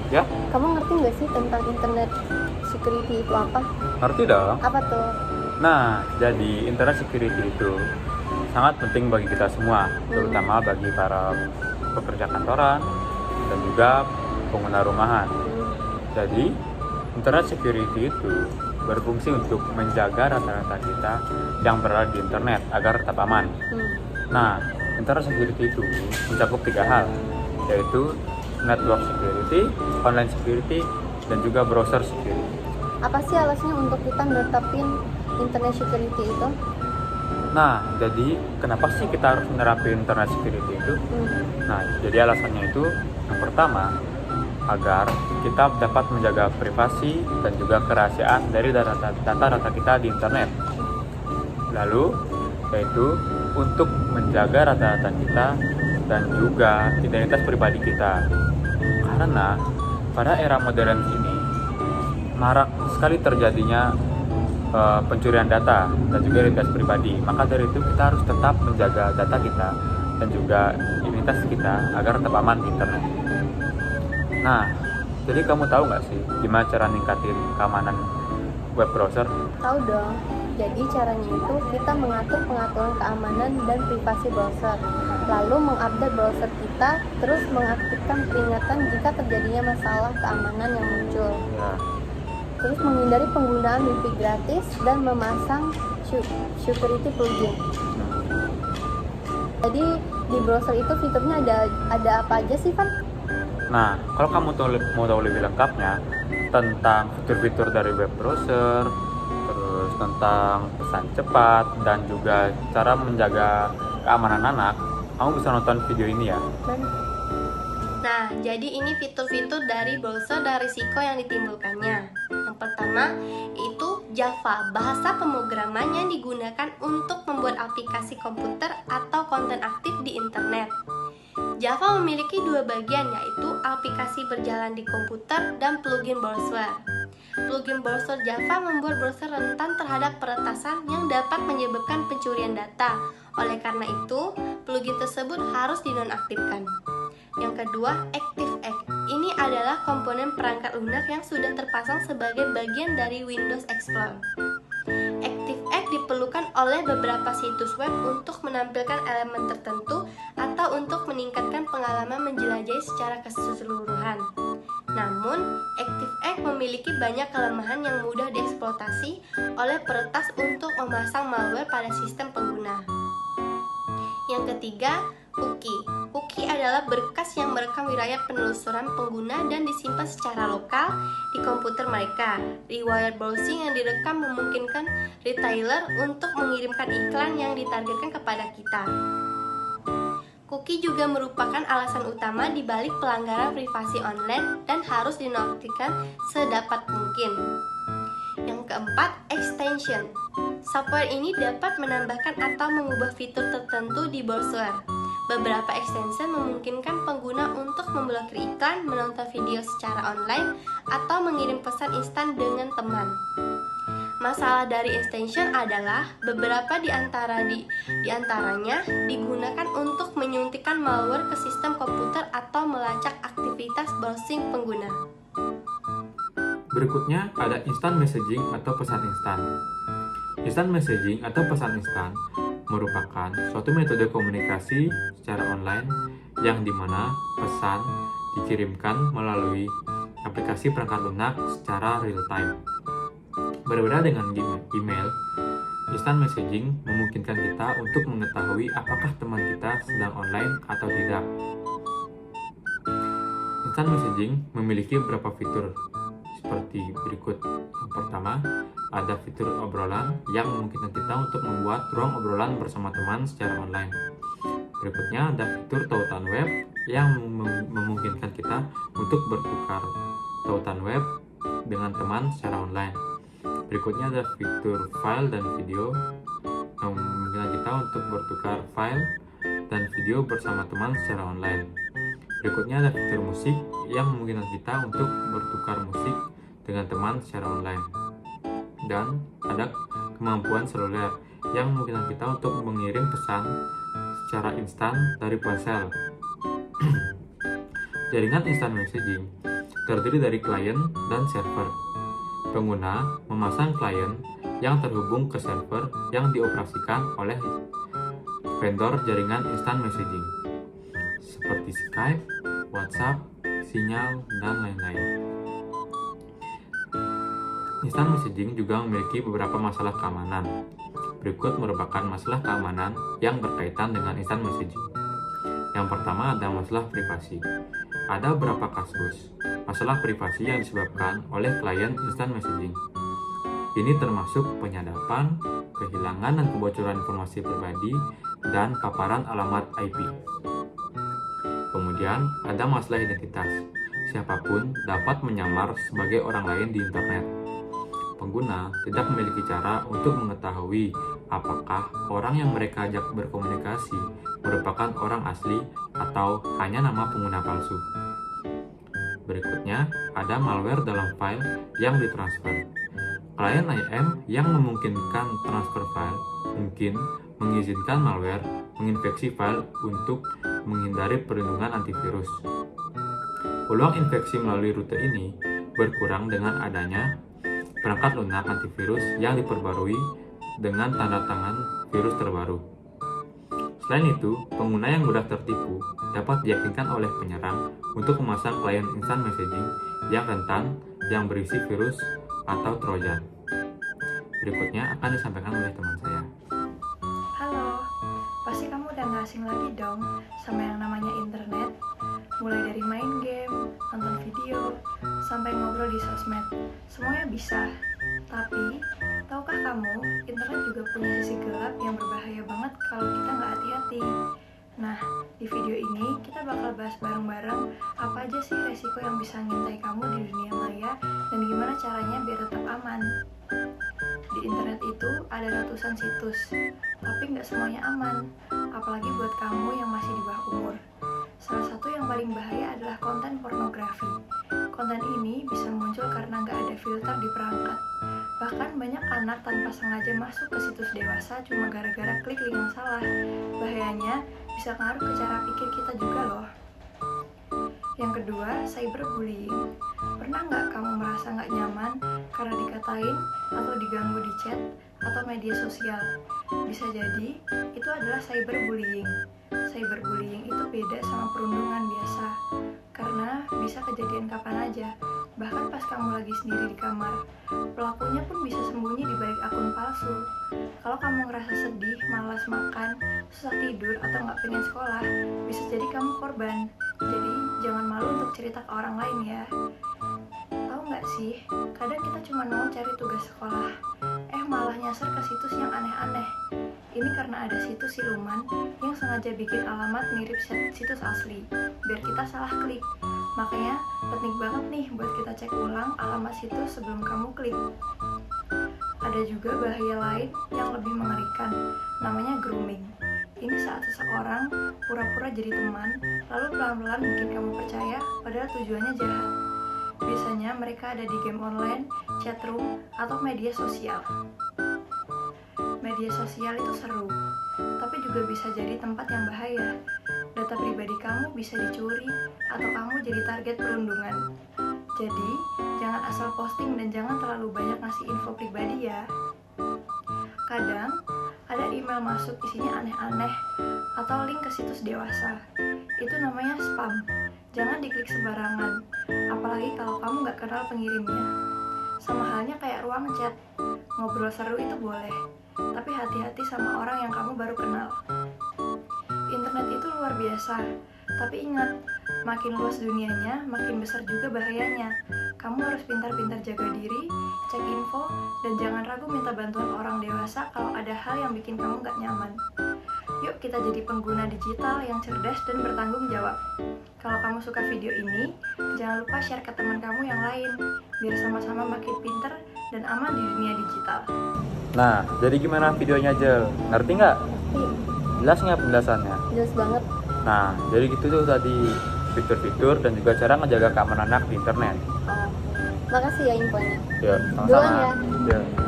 Ya, Kamu ngerti nggak sih tentang internet security itu apa? ngerti dong. Apa tuh? Nah, jadi internet security itu sangat penting bagi kita semua, terutama bagi para pekerja kantoran dan juga pengguna rumahan. Jadi, internet security itu berfungsi untuk menjaga rata-rata kita yang berada di internet agar tetap aman. Nah, internet security itu mencakup 3 hal, yaitu network security, online security, dan juga browser security. Apa sih alasannya untuk kita netapin internet security itu? Nah, jadi kenapa sih kita harus menerapkan internet security itu? Nah, jadi alasannya itu yang pertama, agar kita dapat menjaga privasi dan juga kerahasiaan dari data kita di internet. Lalu, yaitu untuk menjaga data kita dan juga identitas pribadi kita. Karena pada era modern ini marak sekali terjadinya pencurian data dan juga identitas pribadi. Maka dari itu kita harus tetap menjaga data kita dan juga identitas kita agar tetap aman di internet. Nah, jadi kamu tahu nggak sih gimana cara ningkatin keamanan web browser? Tahu dong. Jadi caranya itu kita mengatur pengaturan keamanan dan privasi browser, lalu mengupdate browser kita, terus mengaktifkan peringatan jika terjadinya masalah keamanan yang muncul. Ya. Terus menghindari penggunaan wifi gratis dan memasang security plugin. Jadi di browser itu fiturnya ada apa aja sih, Van? Nah, kalau kamu mau tahu lebih lengkapnya tentang fitur-fitur dari web browser, terus tentang pesan cepat dan juga cara menjaga keamanan anak, kamu bisa nonton video ini ya. Nah, jadi ini fitur-fitur dari browser dan risiko yang ditimbulkannya. Yang pertama, itu Java, bahasa pemrograman yang digunakan untuk membuat aplikasi komputer atau konten aktif di internet. Java memiliki dua bagian, yaitu aplikasi berjalan di komputer dan plugin browser. Plugin browser Java membuat browser rentan terhadap peretasan yang dapat menyebabkan pencurian data. Oleh karena itu, plugin tersebut harus dinonaktifkan. Yang kedua, ActiveX. Ini adalah komponen perangkat lunak yang sudah terpasang sebagai bagian dari Windows Explorer. ActiveX diperlukan oleh beberapa situs web untuk menampilkan elemen tertentu atau untuk meningkatkan pengalaman menjelajahi secara keseluruhan. Namun, ActiveX memiliki banyak kelemahan yang mudah dieksploitasi oleh peretas untuk memasang malware pada sistem pengguna. Yang ketiga, cookie. Cookie adalah berkas yang merekam wilayah penelusuran pengguna dan disimpan secara lokal di komputer mereka. Riwayat browsing yang direkam memungkinkan retailer untuk mengirimkan iklan yang ditargetkan kepada kita. Cookie juga merupakan alasan utama di balik pelanggaran privasi online dan harus dinonaktifkan sedapat mungkin. Yang keempat, extension. Software ini dapat menambahkan atau mengubah fitur tertentu di browser. Beberapa extension memungkinkan pengguna untuk memblokir iklan, menonton video secara online, atau mengirim pesan instan dengan teman. Masalah dari extension adalah beberapa di antaranya digunakan untuk menyuntikkan malware ke sistem komputer atau melacak aktivitas browsing pengguna. Berikutnya ada instant messaging atau pesan instan. Instant messaging atau pesan instan merupakan suatu metode komunikasi secara online yang dimana pesan dikirimkan melalui aplikasi perangkat lunak secara real time. Berbeda dengan email, instant messaging memungkinkan kita untuk mengetahui apakah teman kita sedang online atau tidak. Instant messaging memiliki beberapa fitur seperti berikut. Yang pertama, ada fitur obrolan yang memungkinkan kita untuk membuat ruang obrolan bersama teman secara online. Berikutnya ada fitur tautan web yang memungkinkan kita untuk bertukar tautan web dengan teman secara online. Berikutnya ada fitur file dan video yang memungkinkan kita untuk bertukar file dan video bersama teman secara online. Berikutnya ada fitur musik yang memungkinkan kita untuk bertukar musik dengan teman secara online. Dan ada kemampuan seluler yang memungkinkan kita untuk mengirim pesan secara instan dari ponsel. Jaringan instant messaging terdiri dari klien dan server. Pengguna memasang klien yang terhubung ke server yang dioperasikan oleh vendor jaringan instant messaging seperti Skype, WhatsApp, Signal, dan lain-lain. Instant messaging juga memiliki beberapa masalah keamanan. Berikut merupakan masalah keamanan yang berkaitan dengan instant messaging. Yang pertama ada masalah privasi. Ada beberapa kasus masalah privasi yang disebabkan oleh klien instant messaging. Ini termasuk penyadapan, kehilangan dan kebocoran informasi pribadi, dan paparan alamat IP. Kemudian ada masalah identitas. Siapapun dapat menyamar sebagai orang lain di internet. Pengguna tidak memiliki cara untuk mengetahui apakah orang yang mereka ajak berkomunikasi merupakan orang asli atau hanya nama pengguna palsu. Berikutnya, ada malware dalam file yang ditransfer. Klien IM yang memungkinkan transfer file mungkin mengizinkan malware menginfeksi file untuk menghindari perlindungan antivirus. Peluang infeksi melalui rute ini berkurang dengan adanya perangkat lunak antivirus yang diperbarui dengan tanda tangan virus terbaru. Selain itu, pengguna yang mudah tertipu dapat diyakinkan oleh penyerang untuk memasang klien instant messaging yang rentan yang berisi virus atau trojan. Berikutnya akan disampaikan oleh teman saya. Halo, pasti kamu udah gak asing lagi dong sama yang namanya internet. Mulai dari main game, nonton video, sampai ngobrol di sosmed, semuanya bisa. Tapi, tahukah kamu, internet juga punya sisi gelap yang berbahaya banget kalau kita gak hati-hati. Nah, di video ini kita bakal bahas bareng-bareng apa aja sih resiko yang bisa ngintai kamu di dunia maya dan gimana caranya biar tetap aman. Di internet itu ada ratusan situs, tapi nggak semuanya aman, apalagi buat kamu yang masih di bawah umur. Salah satu yang paling bahaya adalah konten pornografi. Konten ini bisa muncul karena nggak ada filter di perangkat. Bahkan banyak anak tanpa sengaja masuk ke situs dewasa cuma gara-gara klik link yang salah. Bahayanya bisa ngaruh ke cara pikir kita juga loh. Yang kedua, cyberbullying. Pernah nggak kamu merasa nggak nyaman karena dikatain atau diganggu di chat atau media sosial? Bisa jadi itu adalah cyberbullying. Cyberbullying itu beda sama perundungan biasa, karena bisa kejadian kapan aja, bahkan pas kamu lagi sendiri di kamar. Pelakunya pun bisa sembunyi di balik akun palsu. Kalau kamu ngerasa sedih, malas makan, susah tidur, atau nggak pengen sekolah, bisa jadi kamu korban. Jadi jangan malu untuk cerita ke orang lain ya. Tahu nggak sih, kadang kita cuma mau cari tugas sekolah, malah nyasar ke situs yang aneh-aneh. Ini karena ada situs siluman yang sengaja bikin alamat mirip situs asli, biar kita salah klik. Makanya penting banget nih buat kita cek ulang alamat situs sebelum kamu klik. Ada juga bahaya lain yang lebih mengerikan, namanya grooming. Ini saat seseorang pura-pura jadi teman, lalu pelan-pelan bikin kamu percaya padahal tujuannya jahat. Biasanya mereka ada di game online, chatroom, atau media sosial. Media sosial itu seru, tapi juga bisa jadi tempat yang bahaya. Data pribadi kamu bisa dicuri, atau kamu jadi target perundungan. Jadi, jangan asal posting dan jangan terlalu banyak ngasih info pribadi ya. Kadang, ada email masuk isinya aneh-aneh, atau link ke situs dewasa. Itu namanya spam. Jangan diklik sembarangan, apalagi kalau kamu gak kenal pengirimnya. Sama halnya kayak ruang chat, ngobrol seru itu boleh, tapi hati-hati sama orang yang kamu baru kenal. Internet itu luar biasa, tapi ingat, makin luas dunianya, makin besar juga bahayanya. Kamu harus pintar-pintar jaga diri, cek info, dan jangan ragu minta bantuan orang dewasa kalau ada hal yang bikin kamu gak nyaman. Yuk kita jadi pengguna digital yang cerdas dan bertanggung jawab. Kalau kamu suka video ini, jangan lupa share ke teman kamu yang lain, biar sama-sama makin pinter dan aman di dunia digital. Nah, jadi gimana videonya, Jel? Ngerti nggak? Jelas nggak penjelasannya? Jelas banget. Nah, jadi gitu tuh tadi fitur-fitur dan juga cara ngejaga keamanan anak di internet. Makasih ya infonya. Ya, sama-sama. Duluan ya. Ya.